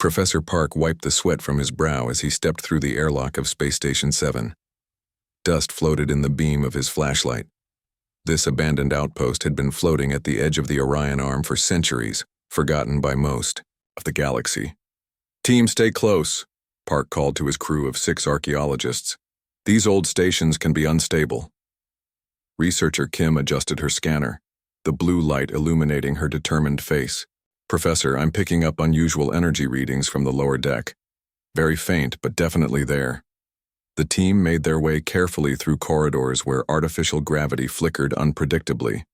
Professor Park wiped the sweat from his brow as he stepped through the airlock of Space Station 7. Dust floated in the beam of his flashlight. This abandoned outpost had been floating at the edge of the Orion Arm for centuries, forgotten by most of the galaxy. "Team, stay close," Park called to his crew of 6 archaeologists. "These old stations can be unstable." Researcher Kim adjusted her scanner, the blue light illuminating her determined face. "Professor, I'm picking up unusual energy readings from the lower deck. Very faint, but definitely there." The team made their way carefully through corridors where artificial gravity flickered unpredictably.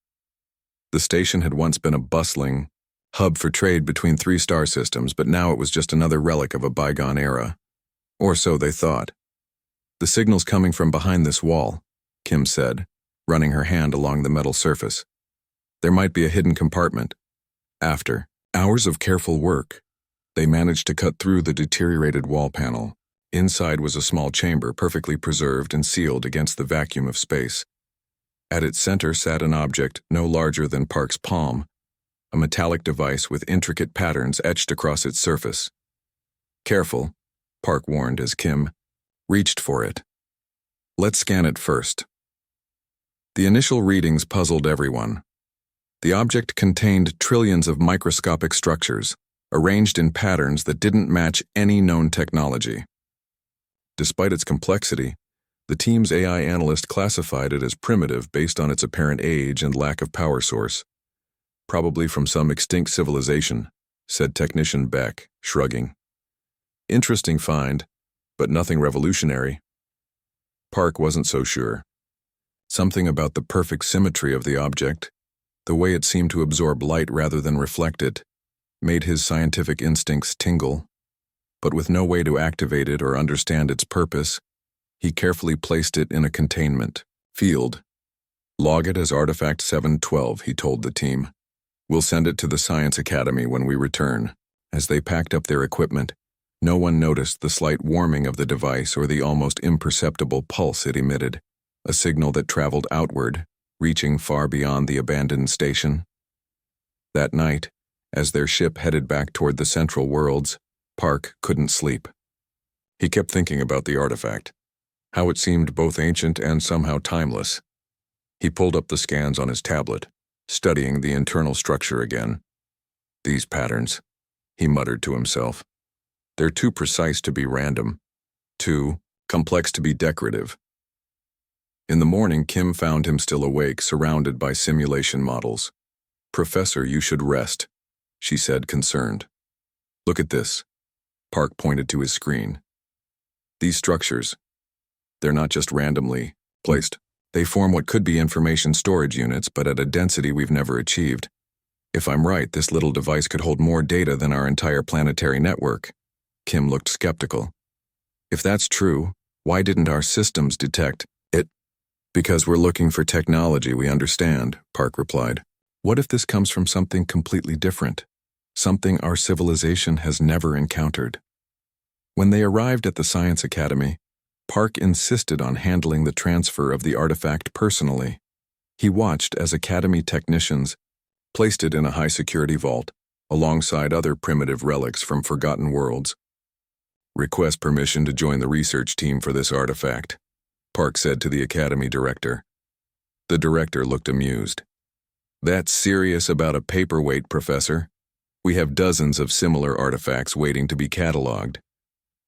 The station had once been a bustling hub for trade between 3 star systems, but now it was just another relic of a bygone era. Or so they thought. "The signal's coming from behind this wall," Kim said, running her hand along the metal surface. "There might be a hidden compartment." After hours of careful work, they managed to cut through the deteriorated wall panel. Inside was a small chamber perfectly preserved and sealed against the vacuum of space. At its center sat an object no larger than Park's palm, a metallic device with intricate patterns etched across its surface. "Careful," Park warned as Kim reached for it. "Let's scan it first." The initial readings puzzled everyone. The object contained trillions of microscopic structures, arranged in patterns that didn't match any known technology. Despite its complexity, the team's AI analyst classified it as primitive based on its apparent age and lack of power source. "Probably from some extinct civilization," said technician Beck, shrugging. "Interesting find, but nothing revolutionary." Park wasn't so sure. Something about the perfect symmetry of the object, the way it seemed to absorb light rather than reflect it, made his scientific instincts tingle. But with no way to activate it or understand its purpose, he carefully placed it in a containment field. "Log it as Artifact 712, he told the team. "We'll send it to the Science Academy when we return." As they packed up their equipment, no one noticed the slight warming of the device or the almost imperceptible pulse it emitted, a signal that traveled outward, reaching far beyond the abandoned station. That night, as their ship headed back toward the Central Worlds, Park couldn't sleep. He kept thinking about the artifact, how it seemed both ancient and somehow timeless. He pulled up the scans on his tablet, studying the internal structure again. "These patterns," he muttered to himself. "They're too precise to be random, too complex to be decorative." In the morning, Kim found him still awake, surrounded by simulation models. "Professor, you should rest," she said, concerned. "Look at this." Park pointed to his screen. "These structures, they're not just randomly placed. They form what could be information storage units, but at a density we've never achieved. If I'm right, this little device could hold more data than our entire planetary network." Kim looked skeptical. "If that's true, why didn't our systems detect it?" "Because we're looking for technology we understand," Park replied. "What if this comes from something completely different? Something our civilization has never encountered?" When they arrived at the Science Academy, Park insisted on handling the transfer of the artifact personally. He watched as Academy technicians placed it in a high-security vault, alongside other primitive relics from forgotten worlds. "Request permission to join the research team for this artifact," Park said to the Academy director. The director looked amused. "That's serious about a paperweight, Professor. We have dozens of similar artifacts waiting to be cataloged.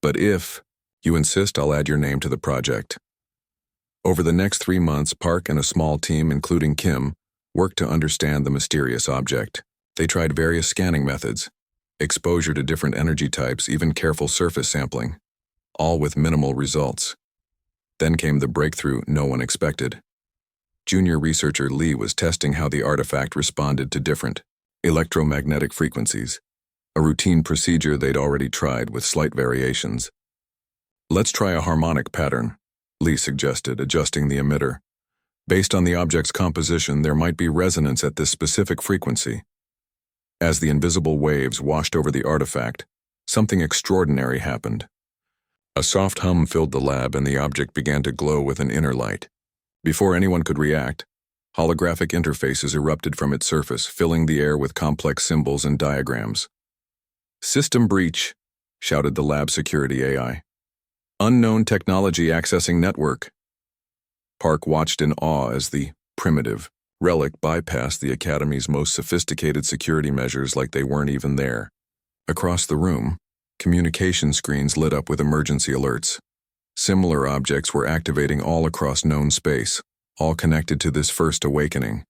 But if you insist, I'll add your name to the project." Over the next 3 months, Park and a small team, including Kim, worked to understand the mysterious object. They tried various scanning methods, exposure to different energy types, even careful surface sampling, all with minimal results. Then came the breakthrough no one expected. Junior researcher Lee was testing how the artifact responded to different electromagnetic frequencies, a routine procedure they'd already tried with slight variations. "Let's try a harmonic pattern," Lee suggested, adjusting the emitter. "Based on the object's composition, there might be resonance at this specific frequency." As the invisible waves washed over the artifact, something extraordinary happened. A soft hum filled the lab and the object began to glow with an inner light. Before anyone could react, holographic interfaces erupted from its surface, filling the air with complex symbols and diagrams. "System breach," shouted the lab security AI. "Unknown technology accessing network." Park watched in awe as the primitive Relic bypassed the Academy's most sophisticated security measures like they weren't even there. Across the room, communication screens lit up with emergency alerts. Similar objects were activating all across known space, all connected to this first awakening.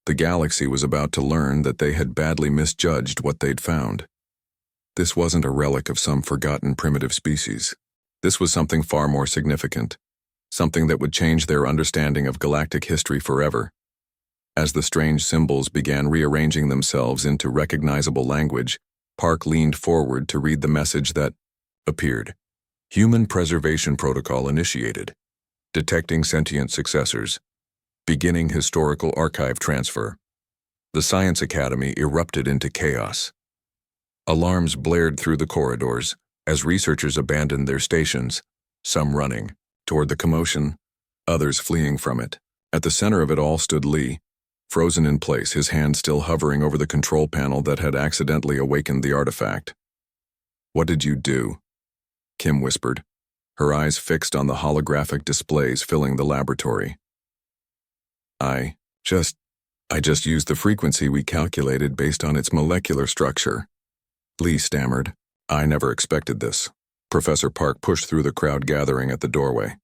The galaxy was about to learn that they had badly misjudged what they'd found. This wasn't a relic of some forgotten primitive species. This was something far more significant, something that would change their understanding of galactic history forever. As the strange symbols began rearranging themselves into recognizable language, Park leaned forward to read the message that appeared. Human Preservation Protocol initiated. Detecting sentient successors. Beginning historical archive transfer. The Science Academy erupted into chaos. Alarms blared through the corridors as researchers abandoned their stations, some running toward the commotion, others fleeing from it. At the center of it all stood Lee, frozen in place, his hand still hovering over the control panel that had accidentally awakened the artifact. "What did you do?" Kim whispered, her eyes fixed on the holographic displays filling the laboratory. I just used the frequency we calculated based on its molecular structure," Lee stammered. "I never expected this." Professor Park pushed through the crowd gathering at the doorway.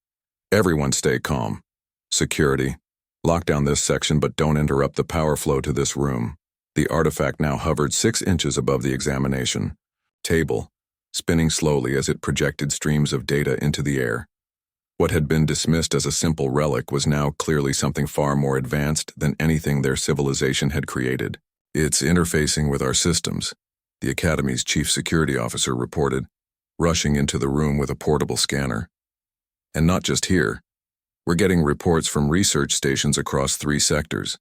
"Everyone stay calm. Security, lock down this section but don't interrupt the power flow to this room." The artifact now hovered 6 inches above the examination table, spinning slowly as it projected streams of data into the air. What had been dismissed as a simple relic was now clearly something far more advanced than anything their civilization had created. "It's interfacing with our systems," the Academy's chief security officer reported, rushing into the room with a portable scanner. "And not just here. We're getting reports from research stations across 3 sectors.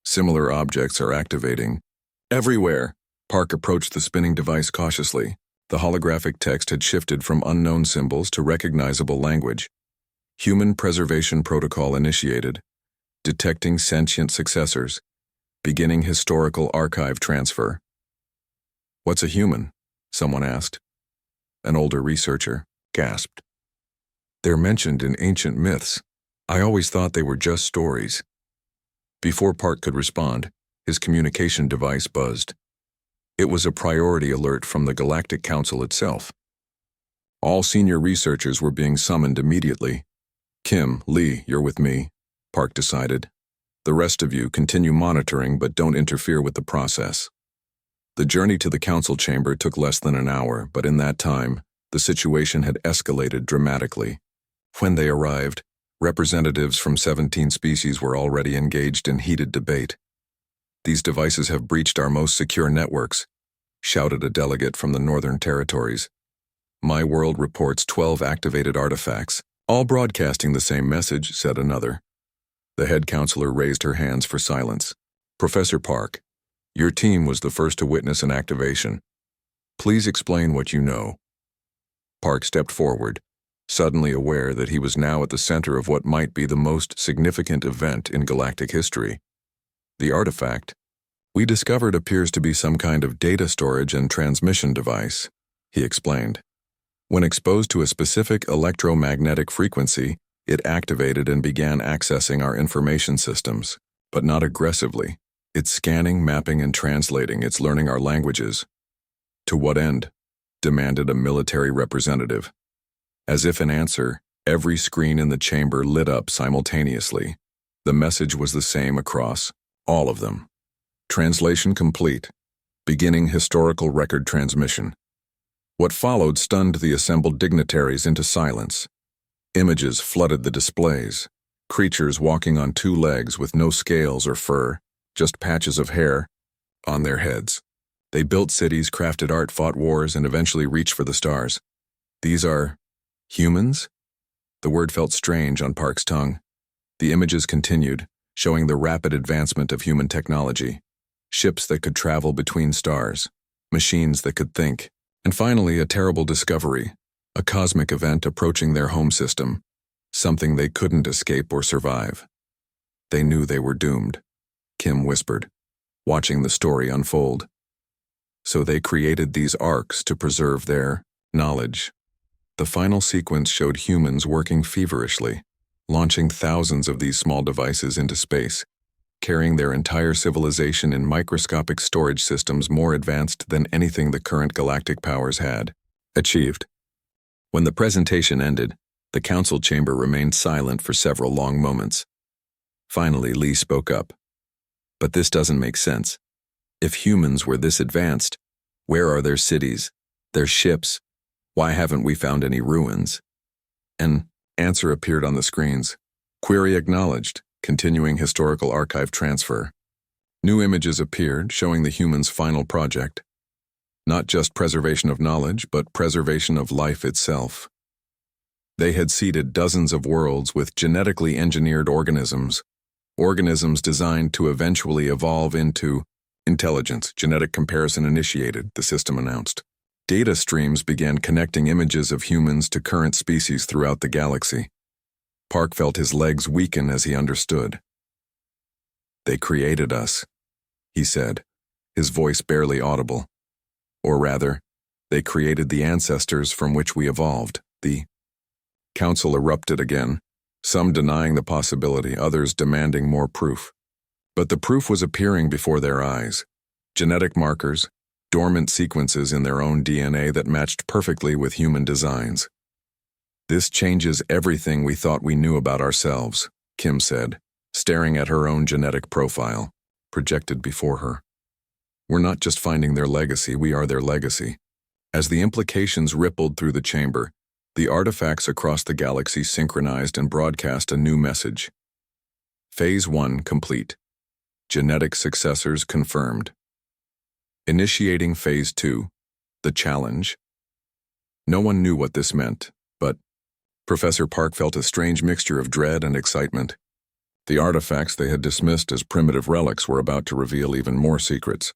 Similar objects are activating everywhere." Park approached the spinning device cautiously. The holographic text had shifted from unknown symbols to recognizable language. Human Preservation Protocol initiated. Detecting sentient successors. Beginning historical archive transfer. "What's a human?" someone asked. An older researcher gasped. "They're mentioned in ancient myths. I always thought they were just stories." Before Park could respond, his communication device buzzed. It was a priority alert from the Galactic Council itself. All senior researchers were being summoned immediately. "Kim, Lee, you're with me," Park decided. "The rest of you continue monitoring but don't interfere with the process." The journey to the council chamber took less than an hour, but in that time, the situation had escalated dramatically. When they arrived, representatives from 17 species were already engaged in heated debate. "These devices have breached our most secure networks," shouted a delegate from the Northern Territories. "My world reports 12 activated artifacts, all broadcasting the same message," said another. The head counselor raised her hands for silence. "Professor Park, your team was the first to witness an activation. Please explain what you know." Park stepped forward, suddenly aware that he was now at the center of what might be the most significant event in galactic history. "The artifact we discovered appears to be some kind of data storage and transmission device," he explained. "When exposed to a specific electromagnetic frequency, it activated and began accessing our information systems, but not aggressively. It's scanning, mapping, and translating. It's learning our languages." "To what end?" demanded a military representative. As if in answer, every screen in the chamber lit up simultaneously. The message was the same across all of them. "Translation complete. Beginning historical record transmission." What followed stunned the assembled dignitaries into silence. Images flooded the displays. Creatures walking on 2 legs with no scales or fur, just patches of hair on their heads. They built cities, crafted art, fought wars, and eventually reached for the stars. "These are humans?" The word felt strange on Park's tongue. The images continued, showing the rapid advancement of human technology. Ships that could travel between stars, machines that could think, and finally a terrible discovery, a cosmic event approaching their home system, something they couldn't escape or survive. They knew they were doomed, Kim whispered, watching the story unfold. So they created these arcs to preserve their Knowledge. The final sequence showed humans working feverishly, launching thousands of these small devices into space, carrying their entire civilization in microscopic storage systems more advanced than anything the current galactic powers had achieved. When the presentation ended, the council chamber remained silent for several long moments. Finally, Lee spoke up. But this doesn't make sense. If humans were this advanced, where are their cities, their ships? Why haven't we found any ruins? An answer appeared on the screens. Query acknowledged, continuing historical archive transfer. New images appeared showing the humans' final project. Not just preservation of knowledge, but preservation of life itself. They had seeded dozens of worlds with genetically engineered organisms designed to eventually evolve into intelligence. Genetic comparison initiated, the system announced. Data streams began connecting images of humans to current species throughout the galaxy. Park felt his legs weaken as he understood. They created us, he said, his voice barely audible. Or rather, they created the ancestors from which we evolved. The council erupted again, some denying the possibility, others demanding more proof. But the proof was appearing before their eyes. Genetic markers, dormant sequences in their own DNA that matched perfectly with human designs. This changes everything we thought we knew about ourselves, Kim said, staring at her own genetic profile, projected before her. We're not just finding their legacy, we are their legacy. As the implications rippled through the chamber, the artifacts across the galaxy synchronized and broadcast a new message. Phase 1 complete. Genetic successors confirmed. Initiating Phase 2, the challenge. No one knew what this meant, but Professor Park felt a strange mixture of dread and excitement. The artifacts they had dismissed as primitive relics were about to reveal even more secrets.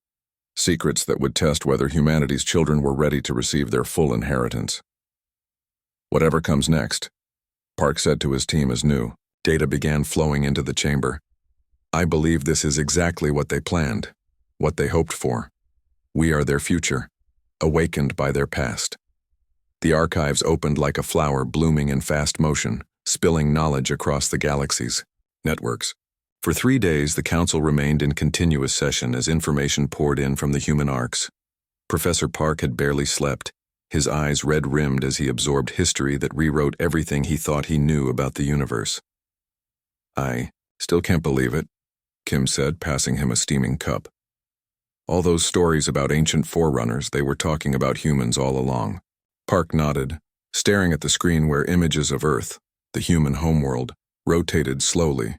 Secrets that would test whether humanity's children were ready to receive their full inheritance. Whatever comes next, Park said to his team as new data began flowing into the chamber. I believe this is exactly what they planned, what they hoped for. We are their future, awakened by their past. The archives opened like a flower blooming in fast motion, spilling knowledge across the galaxy's networks. For 3 days, the council remained in continuous session as information poured in from the human arcs. Professor Park had barely slept, his eyes red-rimmed as he absorbed history that rewrote everything he thought he knew about the universe. I still can't believe it, Kim said, passing him a steaming cup. All those stories about ancient forerunners, they were talking about humans all along. Park nodded, staring at the screen where images of Earth, the human homeworld, rotated slowly.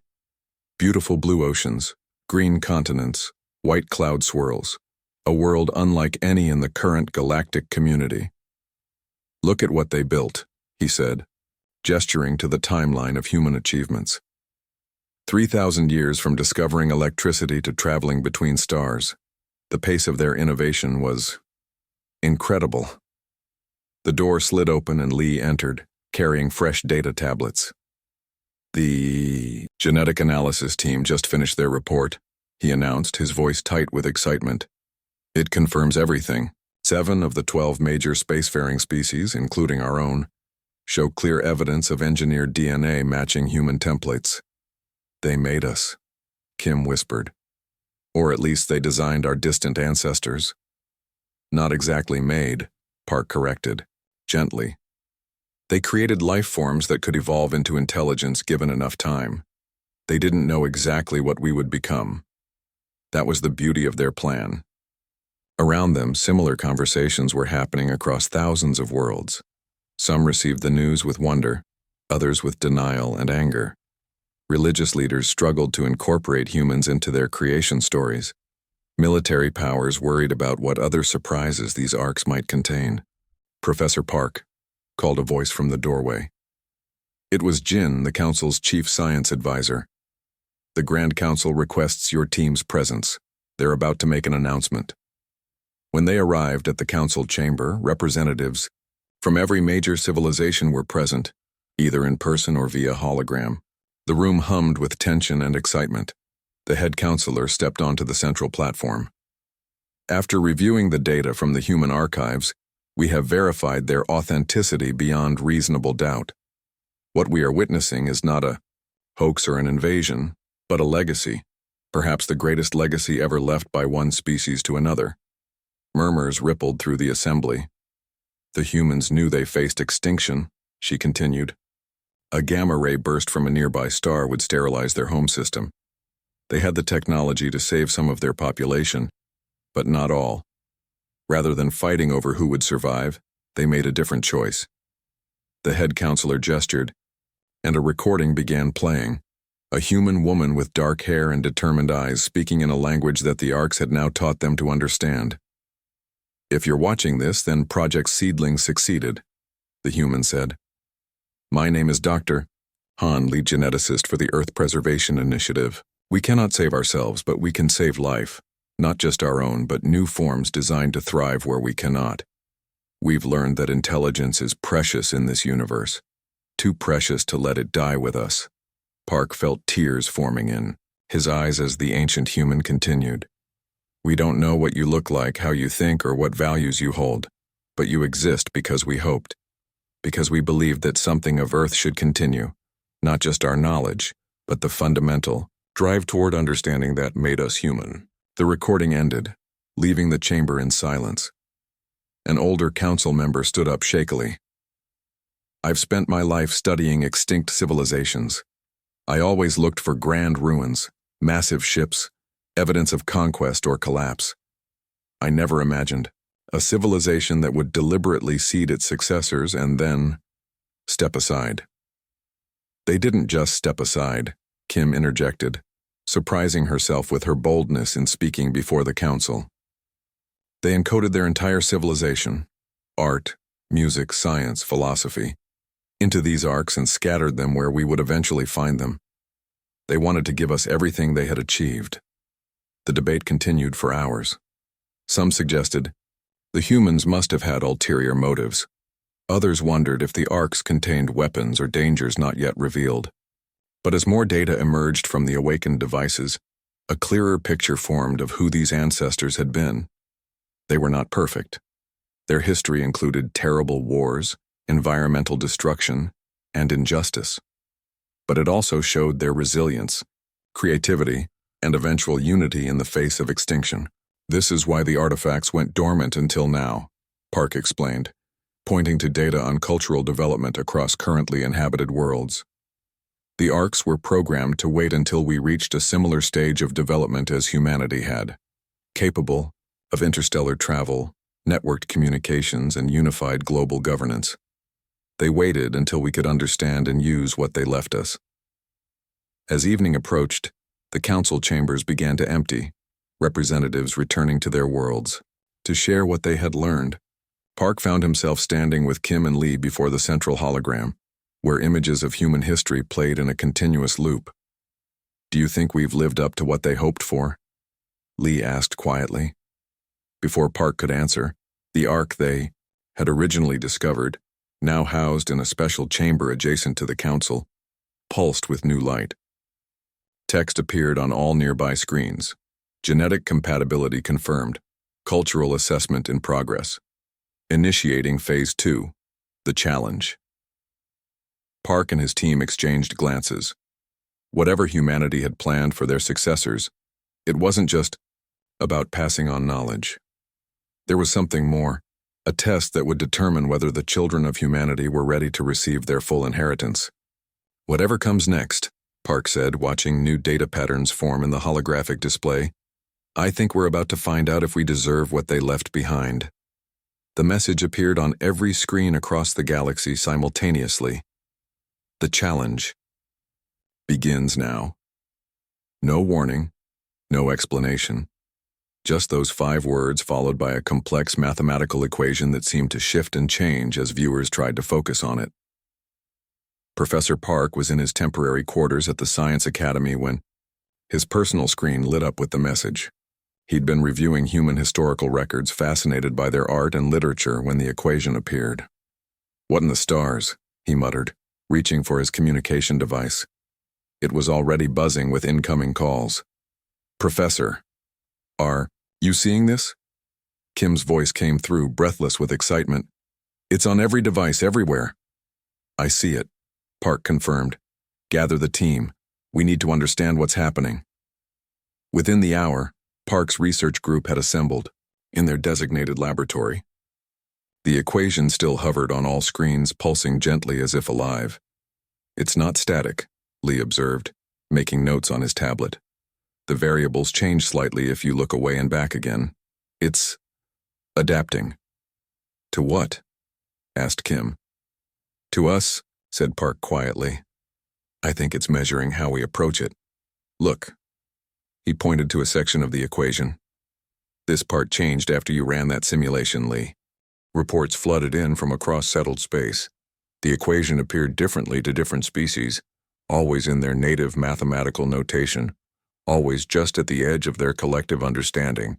Beautiful blue oceans, green continents, white cloud swirls, a world unlike any in the current galactic community. Look at what they built, he said, gesturing to the timeline of human achievements. 3,000 years from discovering electricity to traveling between stars. The pace of their innovation was incredible. The door slid open and Lee entered, carrying fresh data tablets. The genetic analysis team just finished their report, he announced, his voice tight with excitement. It confirms everything. 7 of the 12 major spacefaring species, including our own, show clear evidence of engineered DNA matching human templates. They made us, Kim whispered. Or at least they designed our distant ancestors. Not exactly made, Park corrected, gently. They created life forms that could evolve into intelligence given enough time. They didn't know exactly what we would become. That was the beauty of their plan. Around them, similar conversations were happening across thousands of worlds. Some received the news with wonder, others with denial and anger. Religious leaders struggled to incorporate humans into their creation stories. Military powers worried about what other surprises these arcs might contain. Professor Park, called a voice from the doorway. It was Jin, the council's chief science advisor. The Grand Council requests your team's presence. They're about to make an announcement. When they arrived at the council chamber, representatives from every major civilization were present, either in person or via hologram. The room hummed with tension and excitement. The head counselor stepped onto the central platform. After reviewing the data from the human archives, We have verified their authenticity beyond reasonable doubt. What we are witnessing is not a hoax or an invasion, but a legacy, perhaps the greatest legacy ever left by one species to another. Murmurs rippled through the assembly. The humans knew they faced extinction, she continued. A gamma ray burst from a nearby star would sterilize their home system. They had the technology to save some of their population, but not all. Rather than fighting over who would survive, they made a different choice. The head counselor gestured, and a recording began playing. A human woman with dark hair and determined eyes speaking in a language that the Arcs had now taught them to understand. If you're watching this, then Project Seedling succeeded, the human said. My name is Dr. Han, lead geneticist for the Earth Preservation Initiative. We cannot save ourselves, but we can save life. Not just our own, but new forms designed to thrive where we cannot. We've learned that intelligence is precious in this universe. Too precious to let it die with us. Park felt tears forming in his eyes as the ancient human continued. We don't know what you look like, how you think, or what values you hold, but you exist because we hoped. Because we believed that something of Earth should continue. Not just our knowledge, but the fundamental drive toward understanding that made us human. The recording ended, leaving the chamber in silence. An older council member stood up shakily. I've spent my life studying extinct civilizations. I always looked for grand ruins, massive ships, evidence of conquest or collapse. I never imagined a civilization that would deliberately seed its successors and then step aside. They didn't just step aside, Kim interjected, surprising herself with her boldness in speaking before the council. They encoded their entire civilization, art, music, science, philosophy, into these arcs and scattered them where we would eventually find them. They wanted to give us everything they had achieved. The debate continued for hours. Some suggested the humans must have had ulterior motives. Others wondered if the arcs contained weapons or dangers not yet revealed. But as more data emerged from the awakened devices, a clearer picture formed of who these ancestors had been. They were not perfect. Their history included terrible wars, environmental destruction, and injustice. But it also showed their resilience, creativity, and eventual unity in the face of extinction. This is why the artifacts went dormant until now, Park explained, pointing to data on cultural development across currently inhabited worlds. The arcs were programmed to wait until we reached a similar stage of development as humanity had, capable of interstellar travel, networked communications, and unified global governance. They waited until we could understand and use what they left us. As evening approached, the council chambers began to empty, representatives returning to their worlds to share what they had learned. Park found himself standing with Kim and Lee before the central hologram, where images of human history played in a continuous loop. Do you think we've lived up to what they hoped for? Lee asked quietly. Before Park could answer, the arc they had originally discovered, now housed in a special chamber adjacent to the council, pulsed with new light. Text appeared on all nearby screens. Genetic compatibility confirmed. Cultural assessment in progress. Initiating Phase 2, the challenge. Park and his team exchanged glances. Whatever humanity had planned for their successors, it wasn't just about passing on knowledge. There was something more, a test that would determine whether the children of humanity were ready to receive their full inheritance. Whatever comes next, Park said, watching new data patterns form in the holographic display, I think we're about to find out if we deserve what they left behind. The message appeared on every screen across the galaxy simultaneously. The challenge begins now. No warning, no explanation. Just those 5 words followed by a complex mathematical equation that seemed to shift and change as viewers tried to focus on it. Professor Park was in his temporary quarters at the Science Academy when his personal screen lit up with the message. He'd been reviewing human historical records, fascinated by their art and literature when the equation appeared. What in the stars, he muttered, reaching for his communication device. It was already buzzing with incoming calls. Professor, are you seeing this? Kim's voice came through, breathless with excitement. "It's on every device, everywhere." "I see it," Park confirmed. "Gather the team. We need to understand what's happening." Within the hour, Park's research group had assembled, in their designated laboratory. The equation still hovered on all screens, pulsing gently as if alive. "It's not static," Lee observed, making notes on his tablet. "The variables change slightly if you look away and back again. It's adapting." "To what?" asked Kim. "To us," said Park quietly. "I think it's measuring how we approach it. Look." He pointed to a section of the equation. "This part changed after you ran that simulation, Lee." Reports flooded in from across settled space. The equation appeared differently to different species, always in their native mathematical notation, always just at the edge of their collective understanding.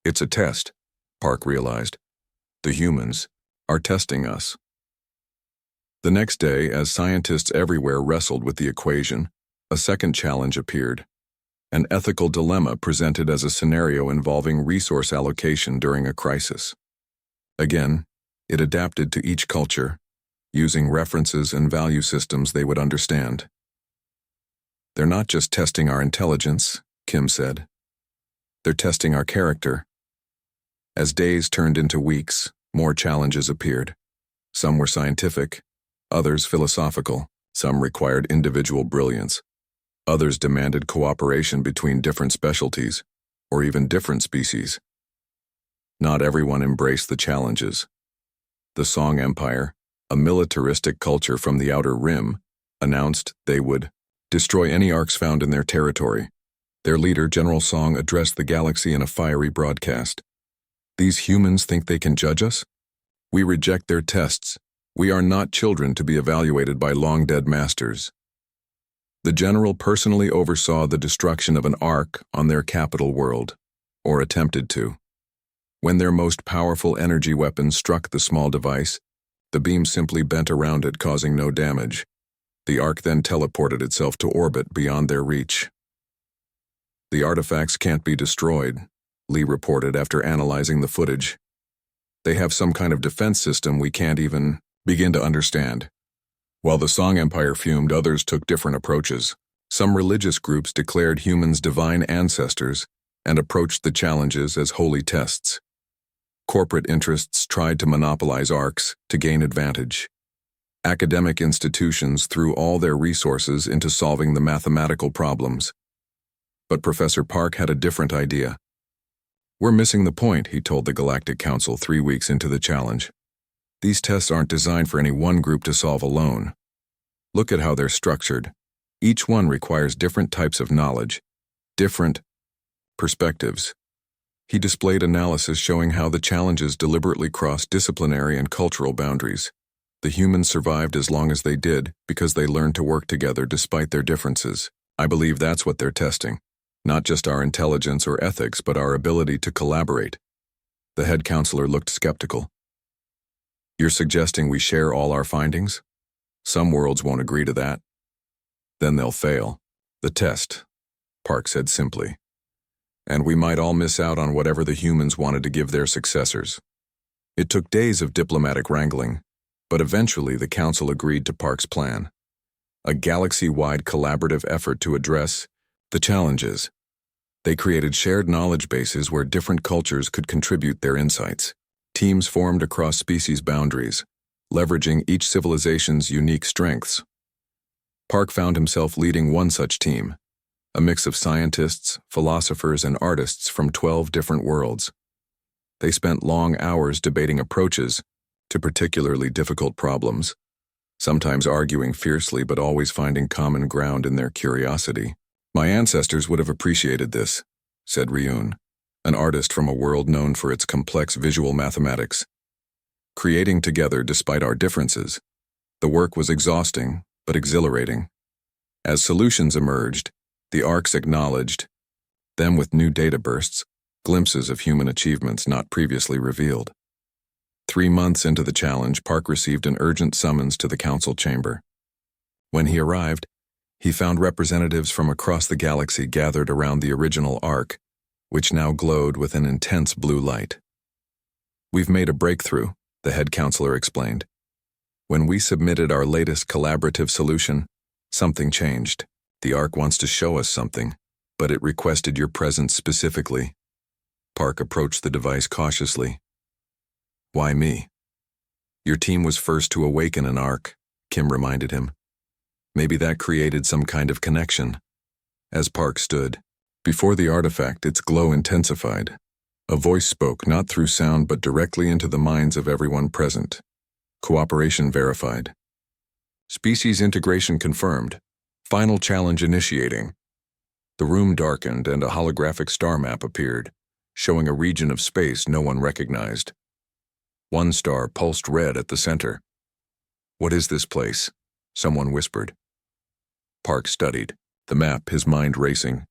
"It's a test," Park realized. "The humans are testing us." The next day, as scientists everywhere wrestled with the equation, a second challenge appeared. An ethical dilemma presented as a scenario involving resource allocation during a crisis. Again, it adapted to each culture, using references and value systems they would understand. "They're not just testing our intelligence," Kim said. "They're testing our character." As days turned into weeks, more challenges appeared. Some were scientific, others philosophical, some required individual brilliance. Others demanded cooperation between different specialties, or even different species. Not everyone embraced the challenges. The Song Empire, a militaristic culture from the Outer Rim, announced they would destroy any arcs found in their territory. Their leader, General Song, addressed the galaxy in a fiery broadcast. "These humans think they can judge us? We reject their tests. We are not children to be evaluated by long-dead masters." The general personally oversaw the destruction of an arc on their capital world, or attempted to. When their most powerful energy weapon struck the small device, the beam simply bent around it, causing no damage. The arc then teleported itself to orbit beyond their reach. "The artifacts can't be destroyed," Lee reported after analyzing the footage. "They have some kind of defense system we can't even begin to understand." While the Song Empire fumed, others took different approaches. Some religious groups declared humans divine ancestors and approached the challenges as holy tests. Corporate interests tried to monopolize arcs to gain advantage. Academic institutions threw all their resources into solving the mathematical problems. But Professor Park had a different idea. "We're missing the point," he told the Galactic Council 3 weeks into the challenge. "These tests aren't designed for any one group to solve alone. Look at how they're structured. Each one requires different types of knowledge, different perspectives." He displayed analysis showing how the challenges deliberately crossed disciplinary and cultural boundaries. The humans survived as long as they did because they learned to work together despite their differences. "I believe that's what they're testing. Not just our intelligence or ethics, but our ability to collaborate." The head counselor looked skeptical. "You're suggesting we share all our findings? Some worlds won't agree to that. Then they'll fail the test," Park said simply. "And we might all miss out on whatever the humans wanted to give their successors." It took days of diplomatic wrangling, but eventually the council agreed to Park's plan. A galaxy-wide collaborative effort to address the challenges. They created shared knowledge bases where different cultures could contribute their insights. Teams formed across species boundaries, leveraging each civilization's unique strengths. Park found himself leading one such team, a mix of scientists, philosophers, and artists from 12 different worlds. They spent long hours debating approaches to particularly difficult problems, sometimes arguing fiercely but always finding common ground in their curiosity. "My ancestors would have appreciated this," said Ryun, an artist from a world known for its complex visual mathematics. Creating together despite our differences, the work was exhausting but exhilarating. As solutions emerged, the arcs acknowledged them with new data bursts, glimpses of human achievements not previously revealed. 3 months into the challenge, Park received an urgent summons to the council chamber. When he arrived, he found representatives from across the galaxy gathered around the original arc, which now glowed with an intense blue light. "We've made a breakthrough," the head counselor explained. "When we submitted our latest collaborative solution, something changed. The ARC wants to show us something, but it requested your presence specifically." Park approached the device cautiously. "Why me?" "Your team was first to awaken an ARC," Kim reminded him. "Maybe that created some kind of connection." As Park stood before the artifact, its glow intensified. A voice spoke, not through sound but directly into the minds of everyone present. "Cooperation verified. Species integration confirmed. Final challenge initiating." The room darkened and a holographic star map appeared, showing a region of space no one recognized. One star pulsed red at the center. "What is this place?" someone whispered. Park studied the map, his mind racing.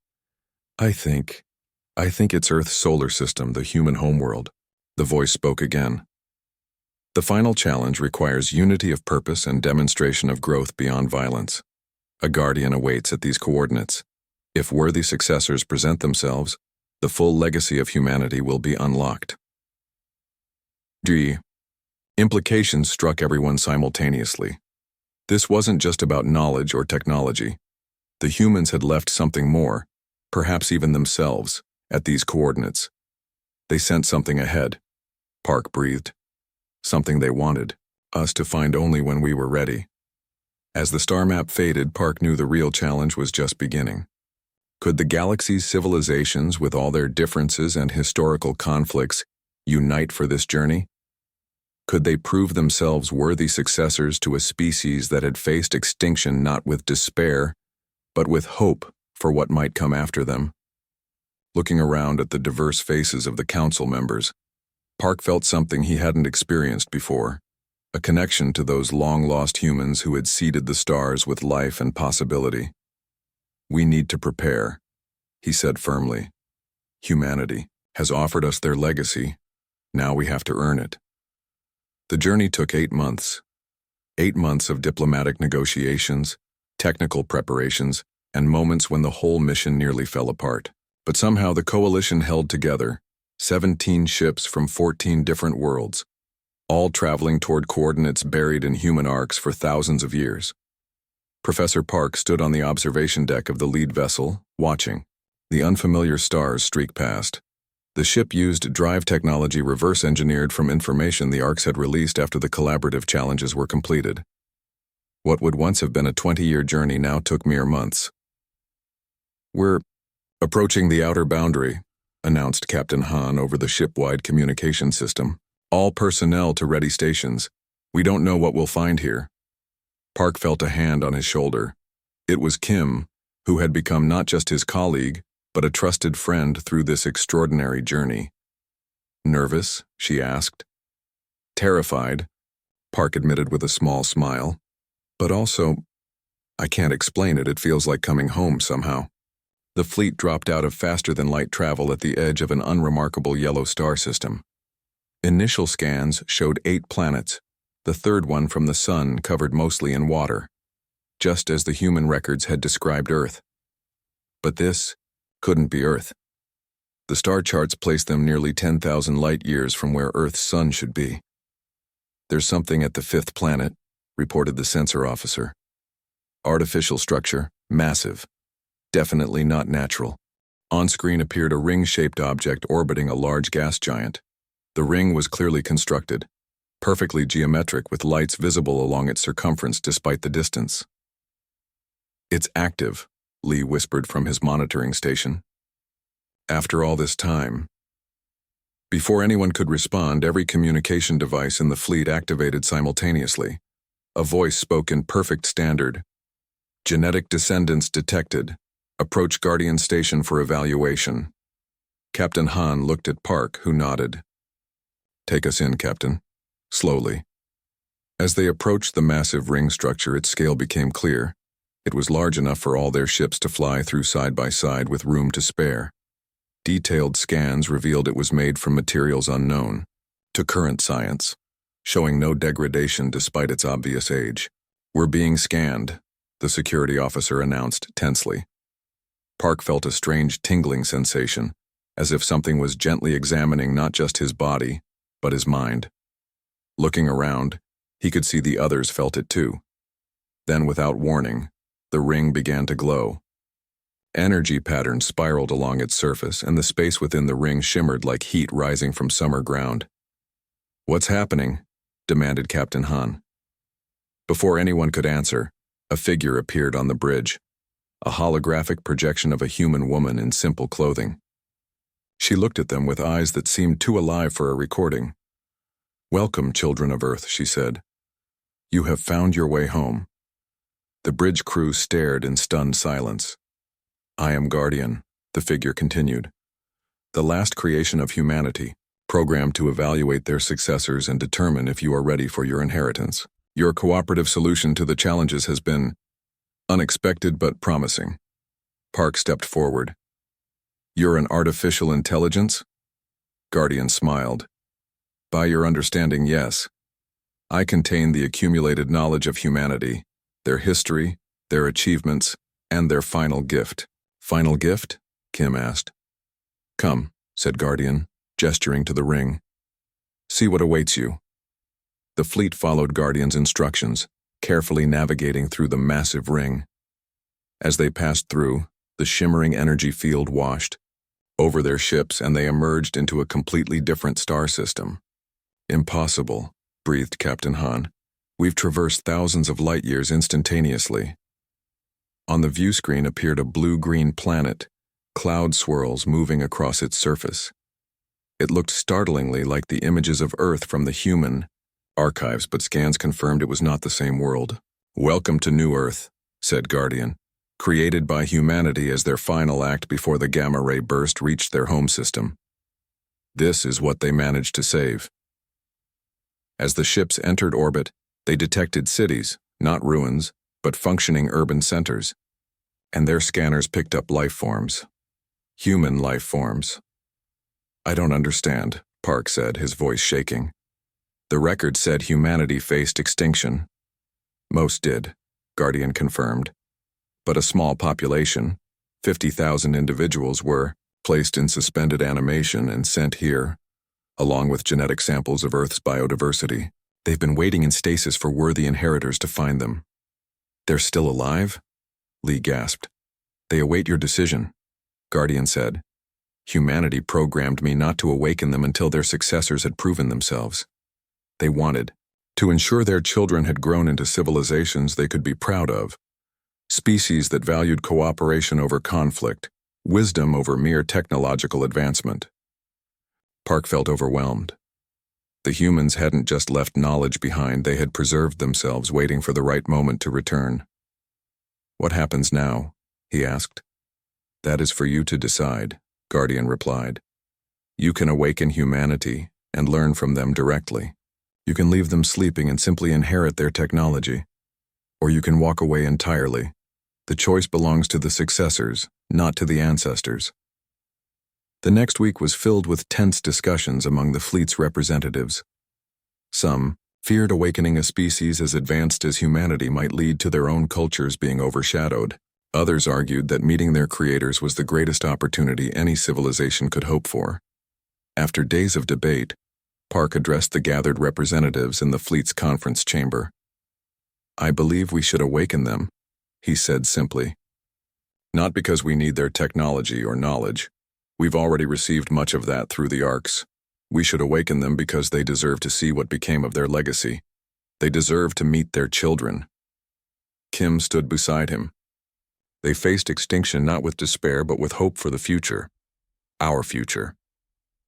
I think it's Earth's solar system, the human homeworld." The voice spoke again. "The final challenge requires unity of purpose and demonstration of growth beyond violence. A guardian awaits at these coordinates. If worthy successors present themselves, the full legacy of humanity will be unlocked." Implications struck everyone simultaneously. This wasn't just about knowledge or technology. The humans had left something more, perhaps even themselves, at these coordinates. They sent something ahead. Park breathed. Something they wanted us to find only when we were ready. As the star map faded, Park knew the real challenge was just beginning. Could the galaxy's civilizations, with all their differences and historical conflicts, unite for this journey? Could they prove themselves worthy successors to a species that had faced extinction not with despair, but with hope for what might come after them? Looking around at the diverse faces of the council members, Park felt something he hadn't experienced before, a connection to those long-lost humans who had seeded the stars with life and possibility. "We need to prepare," he said firmly. "Humanity has offered us their legacy. Now we have to earn it." The journey took 8 months. 8 months of diplomatic negotiations, technical preparations, and moments when the whole mission nearly fell apart. But somehow the coalition held together, 17 ships from 14 different worlds, all traveling toward coordinates buried in human arcs for thousands of years. Professor Park stood on the observation deck of the lead vessel, watching. The unfamiliar stars streak past. The ship used drive technology reverse-engineered from information the arcs had released after the collaborative challenges were completed. What would once have been a 20-year journey now took mere months. "We're approaching the outer boundary," announced Captain Han over the ship-wide communication system. "All personnel to ready stations. We don't know what we'll find here." Park felt a hand on his shoulder. It was Kim, who had become not just his colleague, but a trusted friend through this extraordinary journey. "Nervous?" she asked. "Terrified," Park admitted with a small smile. "But also, I can't explain it, it feels like coming home somehow." The fleet dropped out of faster-than-light travel at the edge of an unremarkable yellow star system. Initial scans showed 8 planets, the third one from the sun covered mostly in water, just as the human records had described Earth. But this couldn't be Earth. The star charts placed them nearly 10,000 light-years from where Earth's sun should be. "There's something at the 5th planet," reported the sensor officer. "Artificial structure, massive. Definitely not natural." On-screen appeared a ring-shaped object orbiting a large gas giant. The ring was clearly constructed, perfectly geometric with lights visible along its circumference despite the distance. "It's active," Lee whispered from his monitoring station. "After all this time." Before anyone could respond, every communication device in the fleet activated simultaneously. A voice spoke in perfect standard. "Genetic descendants detected. Approach Guardian Station for evaluation." Captain Han looked at Park, who nodded. "Take us in, Captain." Slowly. As they approached the massive ring structure, its scale became clear. It was large enough for all their ships to fly through side by side with room to spare. Detailed scans revealed it was made from materials unknown to current science, showing no degradation despite its obvious age. "We're being scanned," the security officer announced tensely. Park felt a strange tingling sensation, as if something was gently examining not just his body, but his mind. Looking around, he could see the others felt it too. Then, without warning, the ring began to glow. Energy patterns spiraled along its surface, and the space within the ring shimmered like heat rising from summer ground. "What's happening?" demanded Captain Han. Before anyone could answer, a figure appeared on the bridge, a holographic projection of a human woman in simple clothing. She looked at them with eyes that seemed too alive for a recording. "Welcome, children of Earth," she said. "You have found your way home." The bridge crew stared in stunned silence. "I am Guardian," the figure continued. "The last creation of humanity, programmed to evaluate their successors and determine if you are ready for your inheritance. Your cooperative solution to the challenges has been unexpected but promising." Park stepped forward. "You're an artificial intelligence?" Guardian smiled. "By your understanding, yes. I contain the accumulated knowledge of humanity, their history, their achievements, and their final gift." "Final gift?" Kim asked. "Come," said Guardian, gesturing to the ring. "See what awaits you." The fleet followed Guardian's instructions, carefully navigating through the massive ring. As they passed through, the shimmering energy field washed over their ships, and they emerged into a completely different star system. "Impossible," breathed Captain Han. "We've traversed thousands of light years instantaneously." On the view screen appeared a blue-green planet, cloud swirls moving across its surface. It looked startlingly like the images of Earth from the human archives, but scans confirmed it was not the same world. "Welcome to New Earth," said Guardian, "created by humanity as their final act before the gamma-ray burst reached their home system. This is what they managed to save." As the ships entered orbit, they detected cities, not ruins, but functioning urban centers, and their scanners picked up life forms. Human life forms. "I don't understand," Park said, his voice shaking. "The record said humanity faced extinction." "Most did," Guardian confirmed. "But a small population, 50,000 individuals, were placed in suspended animation and sent here, along with genetic samples of Earth's biodiversity. They've been waiting in stasis for worthy inheritors to find them." "They're still alive?" Lee gasped. "They await your decision," Guardian said. "Humanity programmed me not to awaken them until their successors had proven themselves. They wanted to ensure their children had grown into civilizations they could be proud of, species that valued cooperation over conflict, wisdom over mere technological advancement." Park felt overwhelmed. The humans hadn't just left knowledge behind, they had preserved themselves, waiting for the right moment to return. "What happens now?" he asked. "That is for you to decide," Guardian replied. "You can awaken humanity and learn from them directly. You can leave them sleeping and simply inherit their technology. Or you can walk away entirely. The choice belongs to the successors, not to the ancestors." The next week was filled with tense discussions among the fleet's representatives. Some feared awakening a species as advanced as humanity might lead to their own cultures being overshadowed. Others argued that meeting their creators was the greatest opportunity any civilization could hope for. After days of debate, Park addressed the gathered representatives in the fleet's conference chamber. "I believe we should awaken them," he said simply. "Not because we need their technology or knowledge. We've already received much of that through the arcs. We should awaken them because they deserve to see what became of their legacy. They deserve to meet their children." Kim stood beside him. "They faced extinction not with despair but with hope for the future. Our future.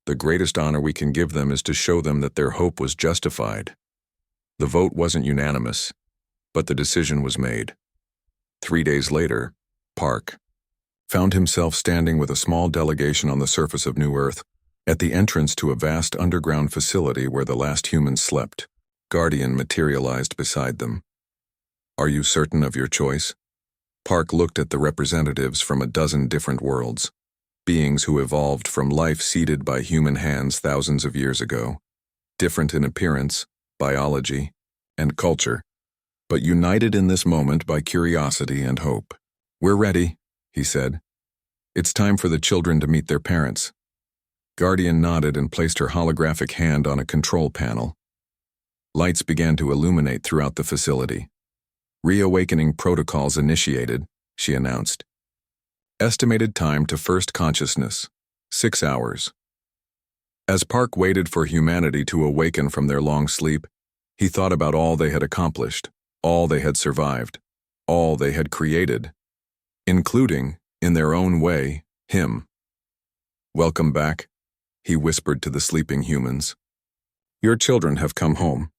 The greatest honor we can give them is to show them that their hope was justified." The vote wasn't unanimous, but the decision was made. 3 days later, Park found himself standing with a small delegation on the surface of New Earth, at the entrance to a vast underground facility where the last humans slept. Guardian materialized beside them. "Are you certain of your choice?" Park looked at the representatives from a dozen different worlds, beings who evolved from life seeded by human hands thousands of years ago, different in appearance, biology, and culture, but united in this moment by curiosity and hope. "We're ready," he said. "It's time for the children to meet their parents." Guardian nodded and placed her holographic hand on a control panel. Lights began to illuminate throughout the facility. Reawakening protocols initiated, she announced. Estimated time to first consciousness, 6 hours. As Park waited for humanity to awaken from their long sleep, he thought about all they had accomplished, all they had survived, all they had created, including, in their own way, him. "Welcome back," he whispered to the sleeping humans. "Your children have come home."